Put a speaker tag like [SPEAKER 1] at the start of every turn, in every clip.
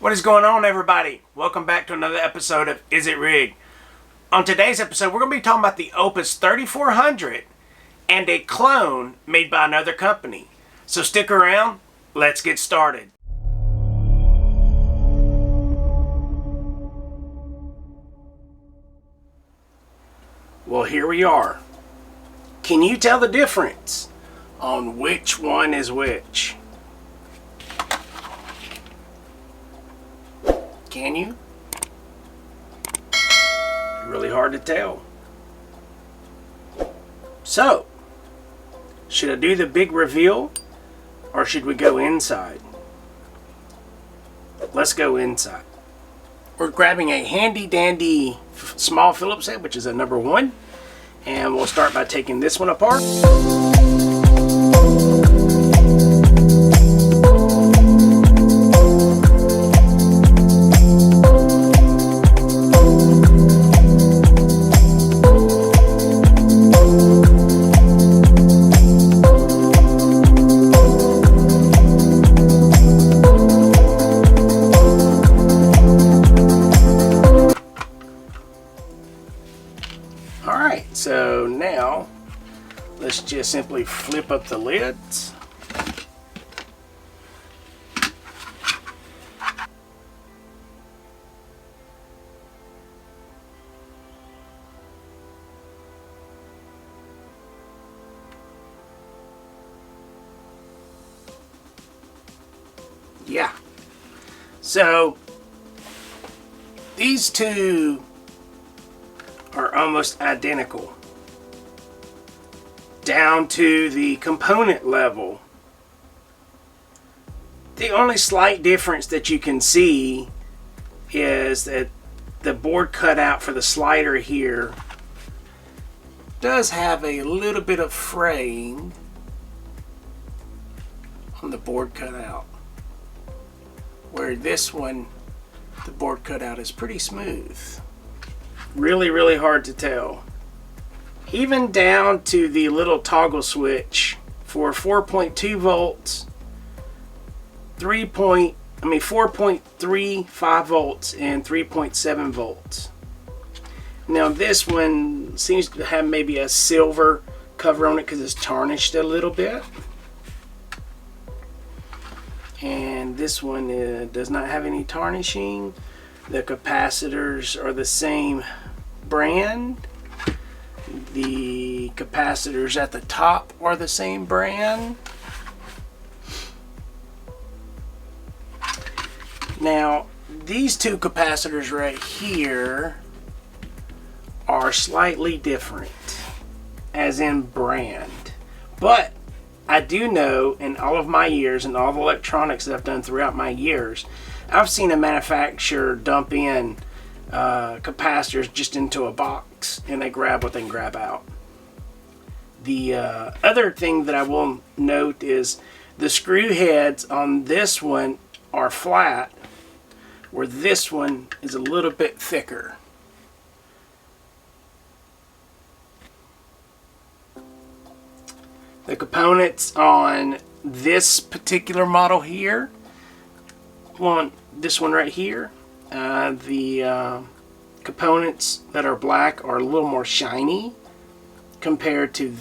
[SPEAKER 1] What is going on, everybody? Welcome back to another episode of Is It Rigged? On today's episode, we're going to be talking about the Opus 3400 and a clone made by another company. So stick around, let's get started. Well, here we are. Can you tell the difference on which one is which? Can you? Really hard to tell. So, should I do the big reveal or should we go inside? Let's go inside. We're grabbing a handy dandy small Phillips head, which is a number 1, and we'll start by taking this one apart. So now, let's just simply flip up the lids. Yeah. So, these two are almost identical down to the component level. The only slight difference that you can see is that the board cutout for the slider here does have a little bit of fraying on the board cutout, where this one, the board cutout is pretty smooth. Really hard to tell. Even down to the little toggle switch for 4.2 volts, 4.35 volts and 3.7 volts. Now this one seems to have maybe a silver cover on it because it's tarnished a little bit. And this one does not have any tarnishing. The capacitors are the same brand. The capacitors at the top are the same brand. Now, these two capacitors right here are slightly different, as in brand. But I do know, in all of my years and all the electronics that I've done throughout my years, I've seen a manufacturer dump in capacitors just into a box and they grab what they can grab out. The other thing that I will note is the screw heads on this one are flat, where this one is a little bit thicker. The components on this particular model here, this one right here, the components that are black are a little more shiny compared to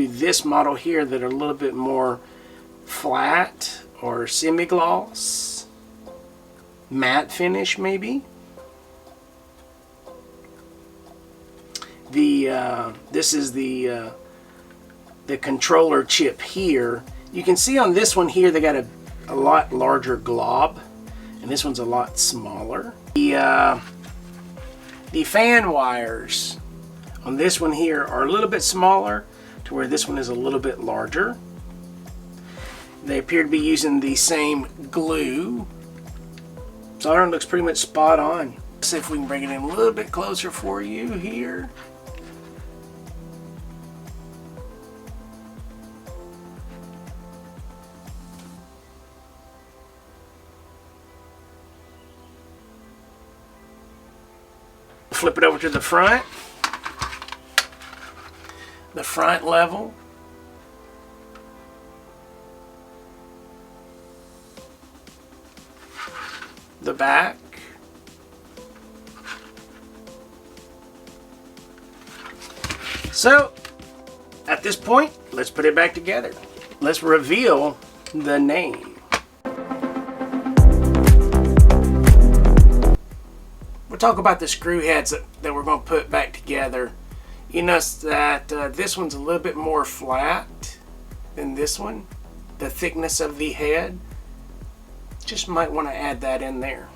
[SPEAKER 1] this model here that are a little bit more flat or semi-gloss, matte finish maybe. This is the controller chip here. You can see on this one here they got a lot larger glob, and this one's a lot smaller. The fan wires on this one here are a little bit smaller to where this one is a little bit larger. They appear to be using the same glue. Soldering looks pretty much spot on. Let's see if we can bring it in a little bit closer for you here. Flip it over to the front. The front level. the back. So at this point, let's put it back together. Let's reveal the name. We'll talk about the screw heads that we're going to put back together. You notice that this one's a little bit more flat than this one. The thickness of the head. Just might want to add that in there.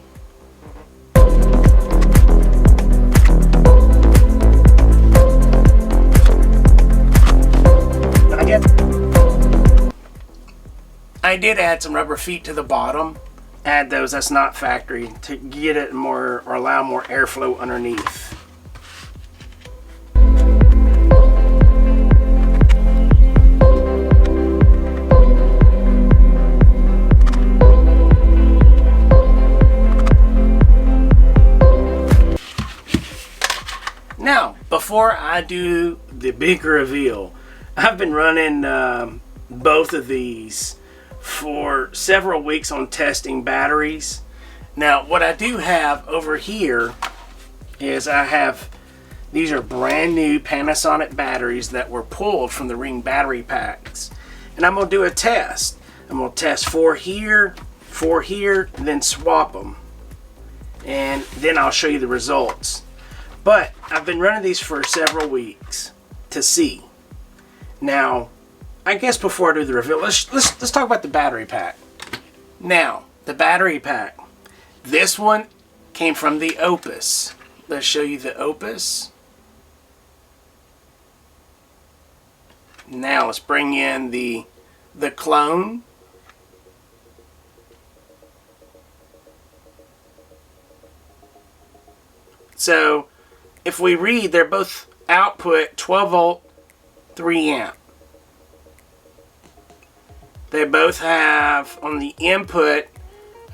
[SPEAKER 1] I did add some rubber feet to the bottom. Add those, that's not factory, to get it more, or allow more airflow underneath. Now, before I do the big reveal, I've been running both of these for several weeks on testing batteries. Now, what I do have over here is these are brand new Panasonic batteries that were pulled from the Ring battery packs. And I'm going to do a test. I'm going to test 4 here, and then swap them. And then I'll show you the results. But I've been running these for several weeks to see. Now, I guess before I do the reveal, let's talk about the battery pack. Now, the battery pack. This one came from the Opus. Let's show you the Opus. Now let's bring in the clone. So, if we read, they're both output 12 volt, 3 amp. They both have on the input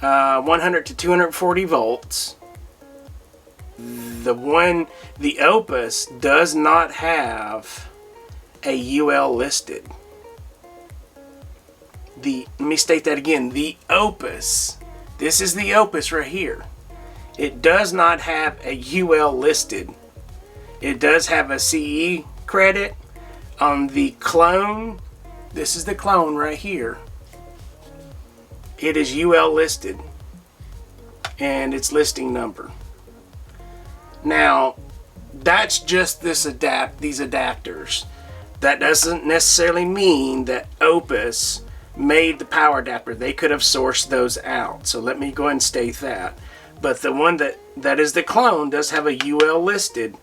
[SPEAKER 1] 100 to 240 volts. The Opus does not have a UL listed. Let me state that again. The Opus, this is the Opus right here. It does not have a UL listed. It does have a CE credit. On the clone, this is the clone right here. It is UL listed. And its listing number. Now, that's just these adapters. That doesn't necessarily mean that Opus made the power adapter. They could have sourced those out. So let me go ahead and state that. But the one that is the clone does have a UL listed.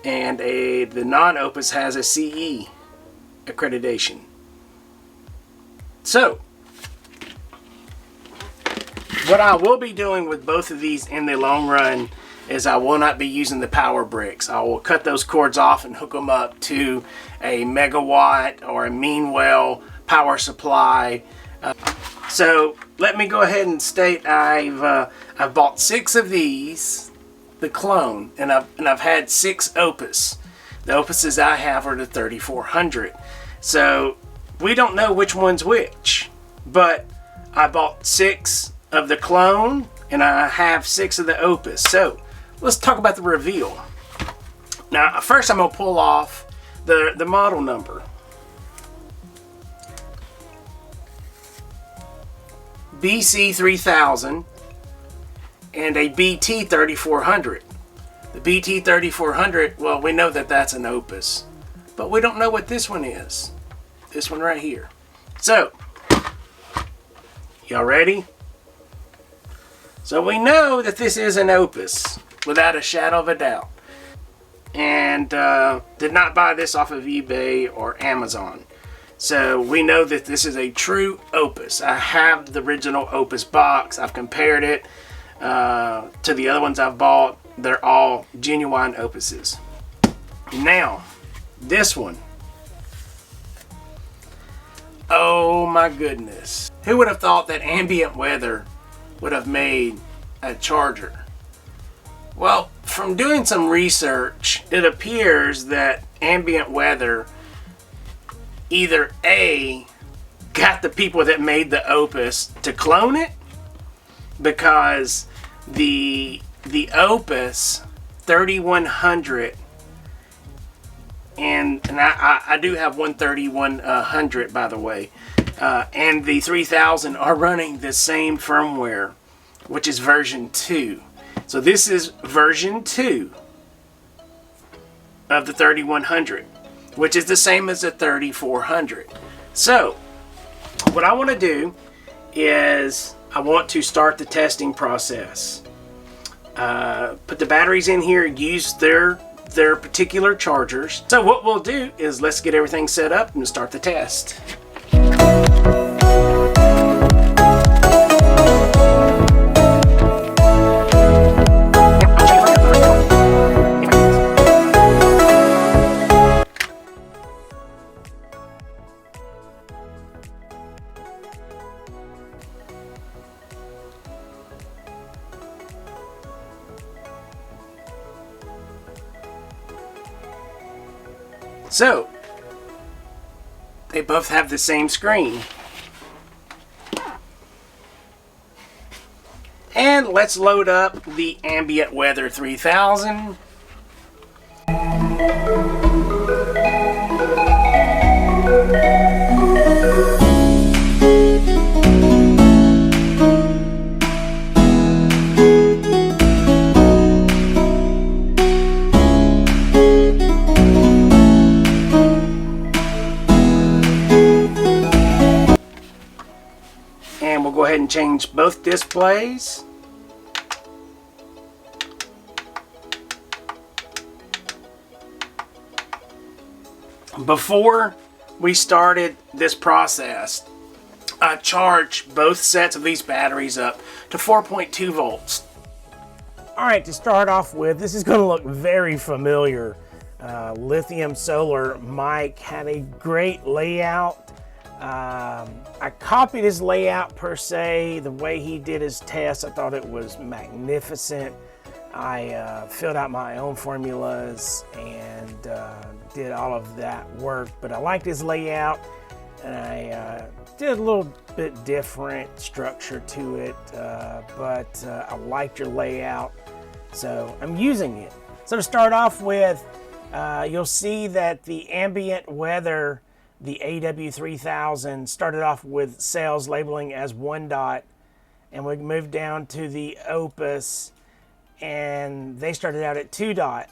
[SPEAKER 1] And the non-Opus has a CE accreditation. So, what I will be doing with both of these in the long run is I will not be using the power bricks. I will cut those cords off and hook them up to a megawatt or a Meanwell power supply. So let me go ahead and state I've bought 6 of these, the clone, and I've had 6 Opus. The Opuses I have are the 3400. So we don't know which one's which, but I bought 6 of the clone and I have 6 of the Opus. So let's talk about the reveal. Now first I'm going to pull off the model number. BC-3000 and a BT-3400. The BT-3400, well, we know that that's an Opus, but we don't know what this one is. This one right here. So, y'all ready? So we know that this is an Opus, without a shadow of a doubt. And did not buy this off of eBay or Amazon. So we know that this is a true Opus. I have the original Opus box. I've compared it to the other ones I've bought. They're all genuine Opuses. Now, this one. Oh my goodness. Who would have thought that ambient weather would have made a charger? Well, from doing some research, it appears that ambient weather either A, got the people that made the Opus to clone it, because the Opus 3100, and I do have one 3100 by the way, and the 3000 are running the same firmware, which is version 2. So this is version 2 of the 3100, which is the same as the 3400. So what I want to do is I want to start the testing process. Put the batteries in here, use their particular chargers. So what we'll do is let's get everything set up and start the test. So, they both have the same screen. And let's load up the Ambient Weather 3000. And we'll go ahead and change both displays. Before we started this process, I charged both sets of these batteries up to 4.2 volts. Alright, to start off with, this is going to look very familiar. Lithium solar mic had a great layout. I copied his layout per se, the way he did his test. I thought it was magnificent. I filled out my own formulas and did all of that work, but I liked his layout, and I did a little bit different structure to it, but I liked your layout, so I'm using it. So to start off with, you'll see that the Ambient Weather, the AW3000, started off with sales labeling as 1 dot, and we moved down to the Opus, and they started out at 2 dot.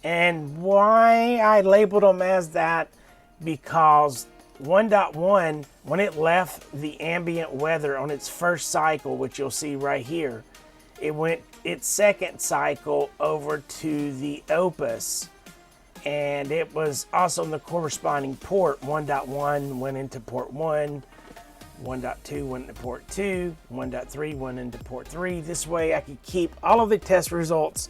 [SPEAKER 1] And why I labeled them as that, because 1.1, when it left the Ambient Weather on its first cycle, which you'll see right here, it went its second cycle over to the Opus. And it was also in the corresponding port. 1.1 went into port 1, 1.2 went into port 2, 1.3 went into port 3. This way I could keep all of the test results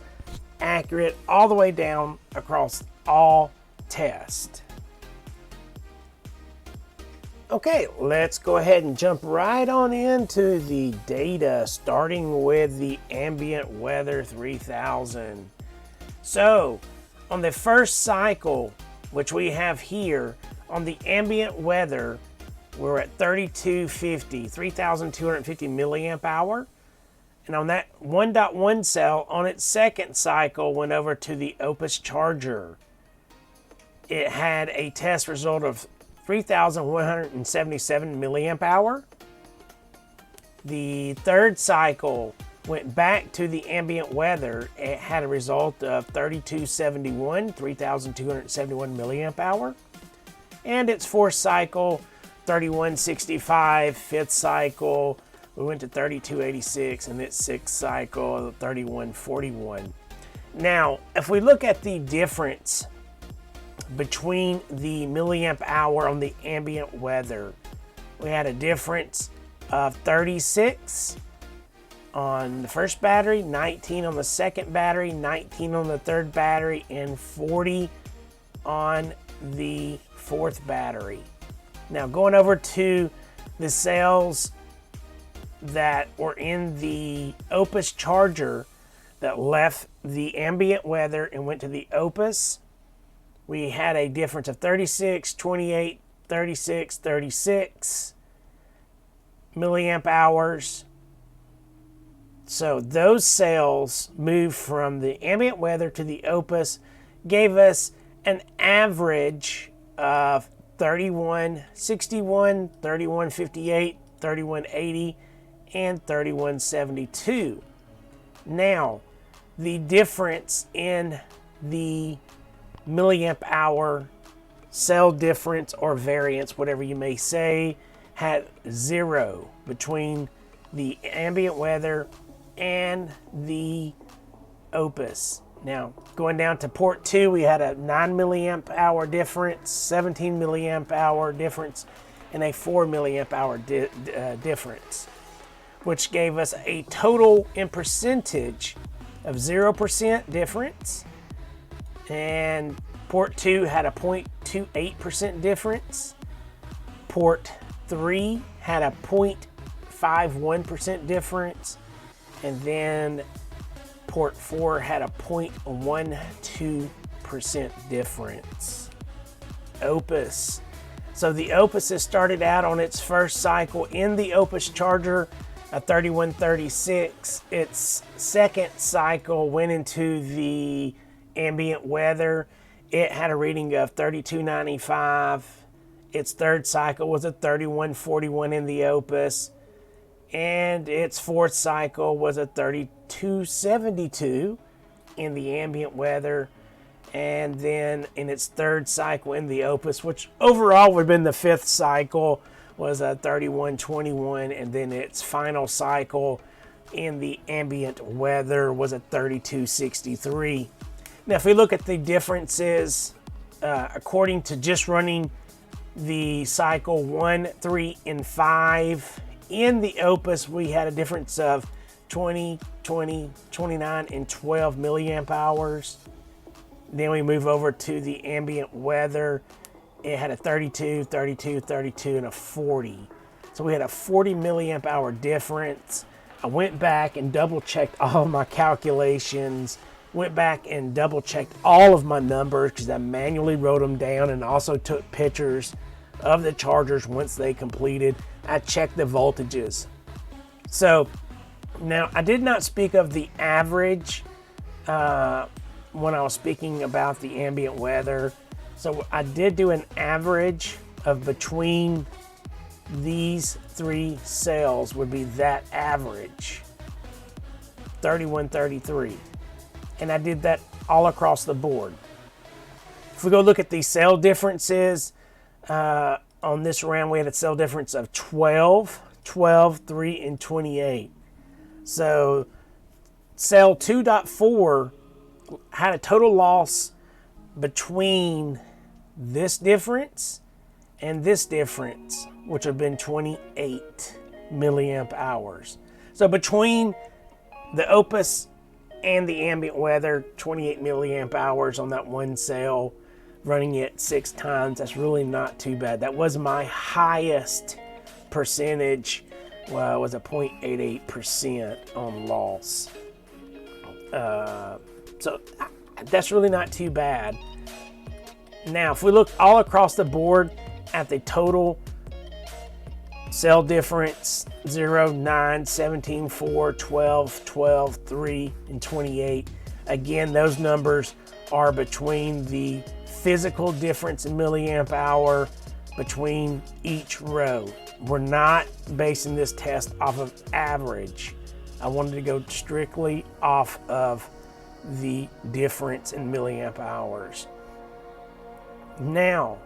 [SPEAKER 1] accurate all the way down across all tests. Okay, let's go ahead and jump right on into the data, starting with the Ambient Weather 3000. So, on the first cycle, which we have here, on the Ambient Weather, we're at 3250, 3250 milliamp hour. And on that 1.1 cell, on its second cycle, went over to the Opus charger. It had a test result of 3177 milliamp hour. The third cycle went back to the Ambient Weather. It had a result of 3271, 3271 milliamp hour. And its fourth cycle, 3165, fifth cycle, we went to 3286, and its sixth cycle, 3141. Now, if we look at the difference between the milliamp hour on the Ambient Weather, we had a difference of 36 on the first battery, 19 on the second battery, 19 on the third battery, and 40 on the fourth battery. Now, going over to the cells that were in the Opus charger that left the Ambient Weather and went to the Opus, we had a difference of 36, 28, 36, 36 milliamp hours. So those cells moved from the ambient weather to the Opus, gave us an average of 3161, 3158, 3180, and 3172. Now, the difference in the milliamp hour cell difference or variance, whatever you may say, had 0 between the ambient weather and the Opus. Now, going down to port 2, we had a 9 milliamp hour difference, 17 milliamp hour difference, and a 4 milliamp hour difference, which gave us a total in percentage of 0% difference. And port 2 had a 0.28% difference. Port 3 had a 0.51% difference. And then port 4 had a 0.12% difference. Opus. So the Opus has started out on its first cycle in the Opus charger, a 3136. Its second cycle went into the ambient weather. It had a reading of 3295. Its third cycle was a 3141 in the Opus. And its fourth cycle was a 3272 in the ambient weather. And then in its third cycle in the Opus, which overall would have been the fifth cycle, was a 3121. And then its final cycle in the ambient weather was a 3263. Now, if we look at the differences, according to just running the cycle 1, 3, and 5, in the Opus, we had a difference of 20, 20, 29, and 12 milliamp hours. Then we move over to the ambient weather. It had a 32, 32, 32, and a 40. So we had a 40 milliamp hour difference. I went back and double checked all of my calculations. Went back and double checked all of my numbers because I manually wrote them down and also took pictures of the chargers once they completed. I checked the voltages. So now I did not speak of the average when I was speaking about the ambient weather. So I did do an average of between these three cells would be that average, 3133. And I did that all across the board. If we go look at the cell differences, on this round we had a cell difference of 12, 12, 3, and 28. So cell 2.4 had a total loss between this difference and this difference, which have been 28 milliamp hours. So between the Opus and the ambient weather, 28 milliamp hours on that one cell, running it 6 times. That's really not too bad. That was my highest percentage, was a 0.88% on loss. So that's really not too bad. Now, if we look all across the board at the total cell difference, 0, 9, 17, 4, 12, 12, 3, and 28. Again, those numbers are between the physical difference in milliamp hour between each row. We're not basing this test off of average. I wanted to go strictly off of the difference in milliamp hours. Now,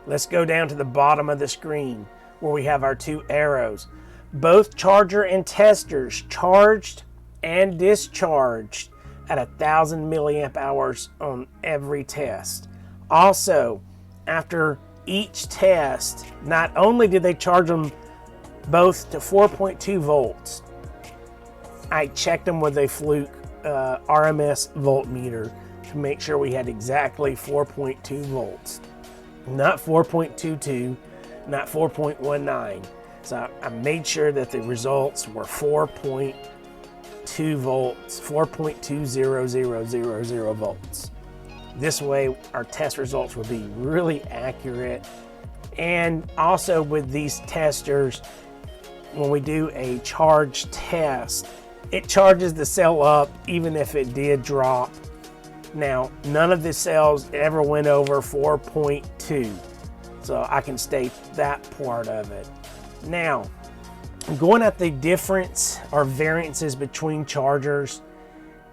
[SPEAKER 1] let's go down to the bottom of the screen where we have our 2 arrows. Both charger and testers charged and discharged at 1,000 milliamp hours on every test. Also, after each test, not only did they charge them both to 4.2 volts, I checked them with a Fluke RMS voltmeter to make sure we had exactly 4.2 volts. Not 4.22, not 4.19. So I made sure that the results were 4.2 volts, 4.20000 volts. This way our test results would be really accurate. And also with these testers, when we do a charge test, it charges the cell up even if it did drop. Now, none of the cells ever went over 4.2, so I can state that part of it. Now, going at the difference or variances between chargers,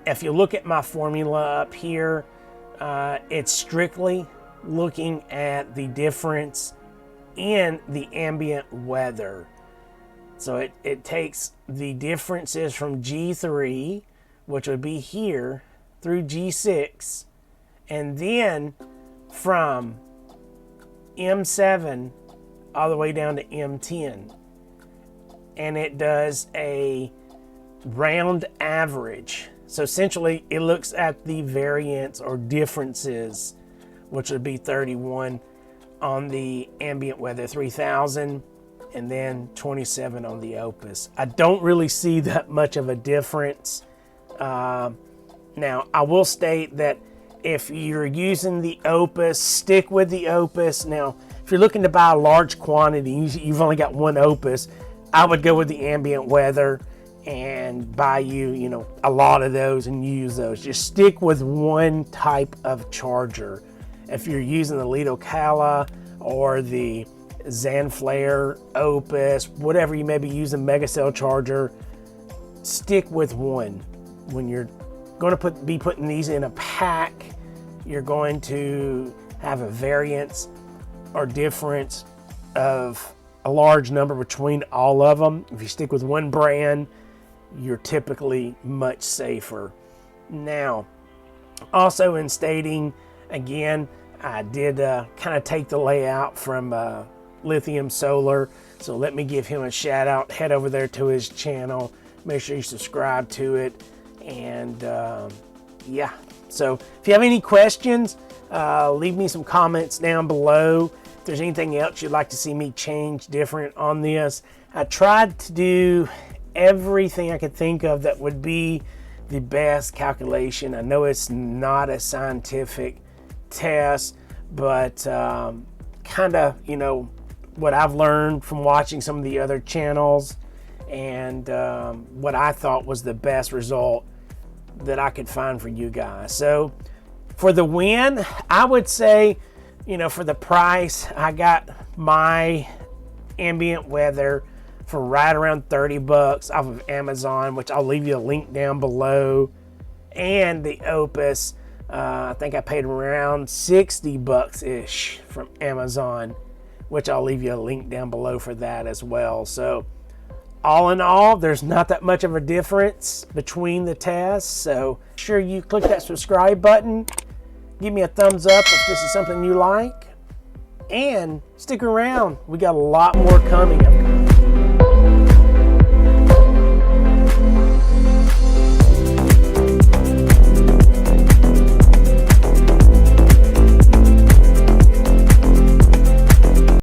[SPEAKER 1] if you look at my formula up here, it's strictly looking at the difference in the ambient weather. So it takes the differences from G3, which would be here, through G6, and then from M7 all the way down to M10. And it does a round average. So essentially it looks at the variance or differences, which would be 31 on the ambient weather 3000 and then 27 on the Opus. I don't really see that much of a difference. Now, I will state that if you're using the Opus, stick with the Opus. Now, if you're looking to buy a large quantity, you've only got one Opus, I would go with the ambient weather and buy you, a lot of those and use those. Just stick with one type of charger. If you're using the Lido Cala or the Zanflare Opus, whatever you may be using, Megacell charger, stick with one. When you're going to be putting these in a pack, you're going to have a variance or difference of a large number between all of them. If you stick with one brand, you're typically much safer. Now, also in stating, again, I did kind of take the layout from Lithium Solar, so let me give him a shout out. Head over there to his channel, make sure you subscribe to it, and yeah. So if you have any questions, leave me some comments down below. If there's anything else you'd like to see me change different on this, I tried to do everything I could think of that would be the best calculation. I know it's not a scientific test, but kind of, what I've learned from watching some of the other channels and what I thought was the best result that I could find for you guys. So for the win, I would say, for the price, I got my ambient weather for right around 30 bucks off of Amazon, which I'll leave you a link down below. And the Opus, I think I paid around 60 bucks-ish from Amazon, which I'll leave you a link down below for that as well. So all in all, there's not that much of a difference between the tests. So make sure you click that subscribe button. Give me a thumbs up if this is something you like. And stick around. We got a lot more coming.